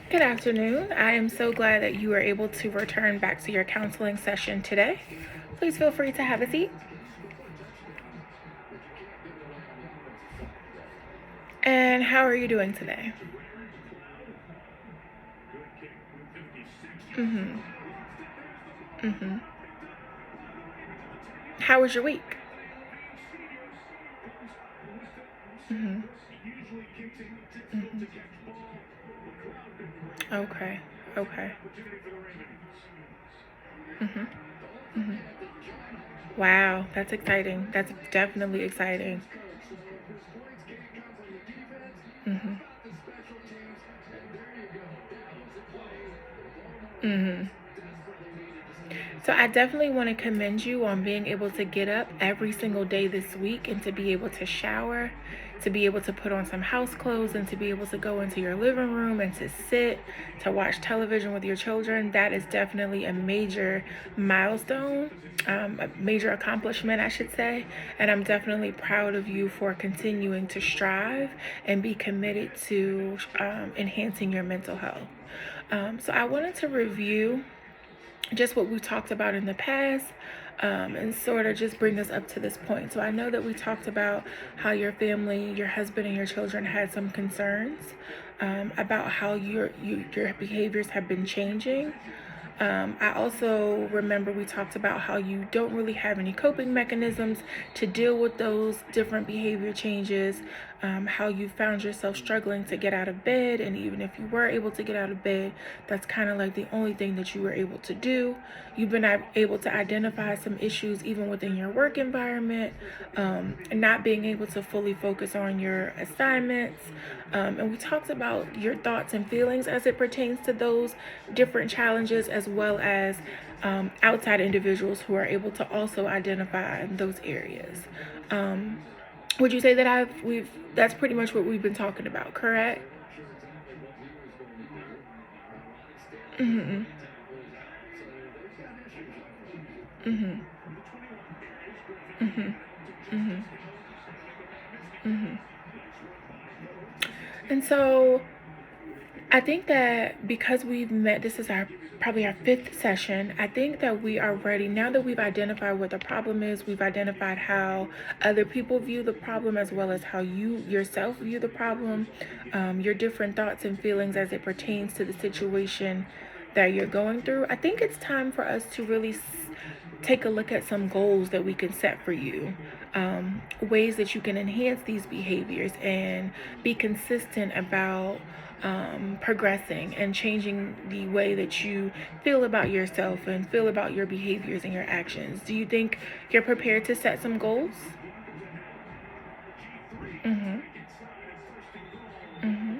Good afternoon. I am so glad that you were able to return back to your counseling session today. Please feel free to have a seat. And how are you doing today? Mm-hmm. Mm-hmm. How was your week? Mm-hmm. Mm-hmm. Okay. Okay. Mm-hmm. Mm-hmm. Wow, that's exciting. That's definitely exciting. Mm-hmm. Mm-hmm. So I definitely want to commend you on being able to get up every single day this week and to be able to shower, to be able to put on some house clothes and to be able to go into your living room and to sit, to watch television with your children. That is definitely a major milestone, a major accomplishment, I should say. And I'm definitely proud of you for continuing to strive and be committed to enhancing your mental health. So I wanted to review just what we talked about in the past, and sort of just bring us up to this point. So I know that we talked about how your family, your husband, and your children had some concerns about how your behaviors have been changing. I also remember we talked about how you don't really have any coping mechanisms to deal with those different behavior changes, how you found yourself struggling to get out of bed, and even if you were able to get out of bed, that's kind of like the only thing that you were able to do. You've been able to identify some issues even within your work environment, not being able to fully focus on your assignments. And we talked about your thoughts and feelings as it pertains to those different challenges, as well as outside individuals who are able to also identify those areas. Um, would you say that we've that's pretty much what we've been talking about, correct? Mm-hmm. Mm-hmm. Mm-hmm. Mm-hmm. Mm-hmm. And so I think that because we've met, this is our probably our fifth session. I think that we are ready now that we've identified what the problem is. We've identified how other people view the problem, as well as how you yourself view the problem, your different thoughts and feelings as it pertains to the situation that you're going through. I think it's time for us to really take a look at some goals that we can set for you, ways that you can enhance these behaviors and be consistent about progressing and changing the way that you feel about yourself and feel about your behaviors and your actions. Do you think you're prepared to set some goals? Mm-hmm. Mm-hmm.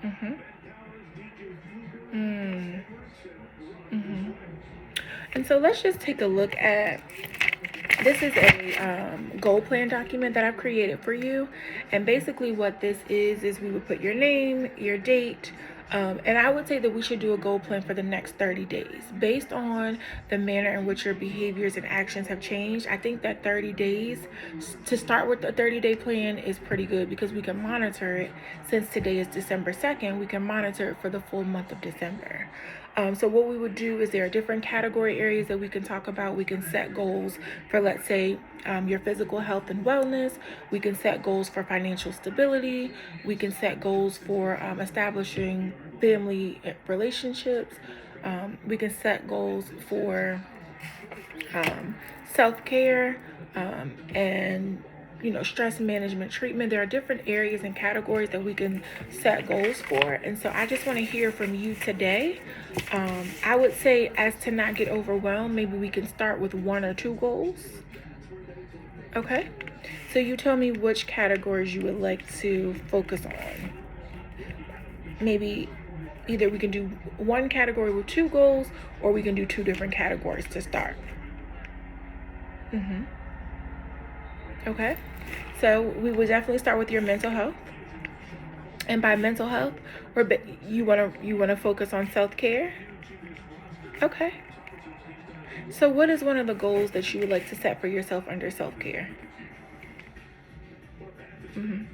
Mm-hmm. Mm. Mm-hmm. And so let's just take a look at this is a goal plan document that I've created for you. And basically what this is we would put your name, your date, and I would say that we should do a goal plan for the next 30 days. Based on the manner in which your behaviors and actions have changed, I think that 30 days, to start with a 30-day plan is pretty good because we can monitor it. Since today is December 2nd, we can monitor it for the full month of December. So what we would do is there are different category areas that we can talk about. We can set goals for, let's say, your physical health and wellness. We can set goals for financial stability. We can set goals for establishing family relationships. We can set goals for self-care, and stress management treatment. There are different areas and categories that we can set goals for, and so I just want to hear from you today. I would say, as to not get overwhelmed, maybe we can start with one or two goals. Okay, so you tell me which categories you would like to focus on. Maybe either we can do one category with two goals, or we can do two different categories to start. Mm-hmm. Okay. So we would definitely start with your mental health. And by mental health, you wanna focus on self-care. Okay. So what is one of the goals that you would like to set for yourself under self-care? Mm-hmm.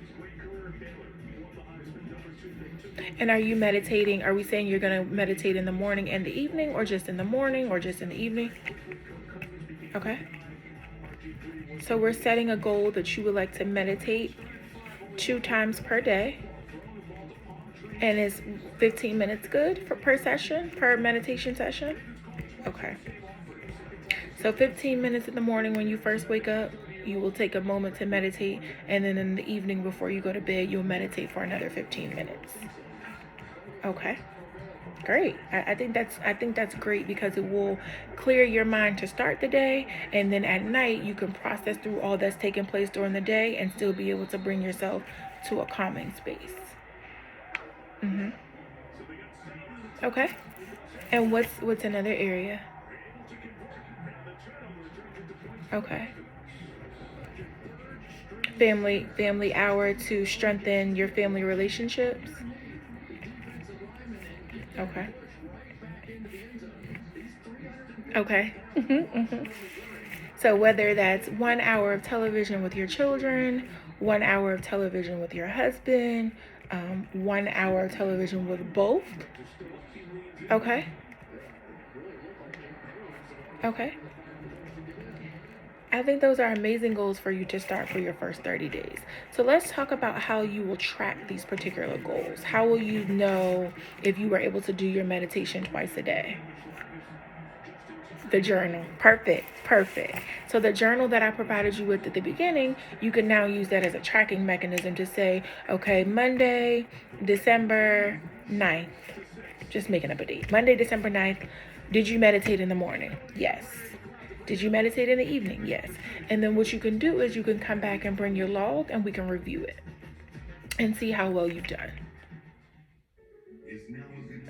And are you meditating? Are we saying you're going to meditate in the morning and the evening, or just in the morning, or just in the evening? Okay. So we're setting a goal that you would like to meditate 2 times per day. And is 15 minutes good per session, per meditation session? Okay. So 15 minutes in the morning when you first wake up, you will take a moment to meditate, and then in the evening before you go to bed, you'll meditate for another 15 minutes. Okay. Great. I think that's great, because it will clear your mind to start the day, and then at night you can process through all that's taking place during the day and still be able to bring yourself to a calming space. Okay. And what's another area? Okay. Family hour to strengthen your family relationships. Okay. Okay. So whether that's 1 hour of television with your children, 1 hour of television with your husband, 1 hour of television with both. Okay. Okay. I think those are amazing goals for you to start for your first 30 days. So let's talk about how you will track these particular goals. How will you know if you were able to do your meditation twice a day? The journal. Perfect. So the journal that I provided you with at the beginning, you can now use that as a tracking mechanism to say, okay, Monday, December 9th. Just making up a date. Monday, December 9th. Did you meditate in the morning? Yes. Did you meditate in the evening? Yes. And then what you can do is you can come back and bring your log, and we can review it and see how well you've done.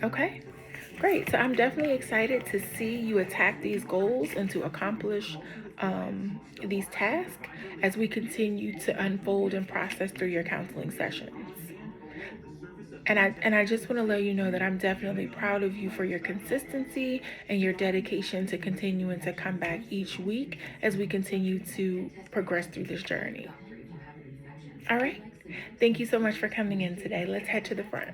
Okay. Great. So I'm definitely excited to see you attack these goals and to accomplish these tasks as we continue to unfold and process through your counseling sessions. And I just want to let you know that I'm definitely proud of you for your consistency and your dedication to continuing to come back each week as we continue to progress through this journey. All right. Thank you so much for coming in today. Let's head to the front.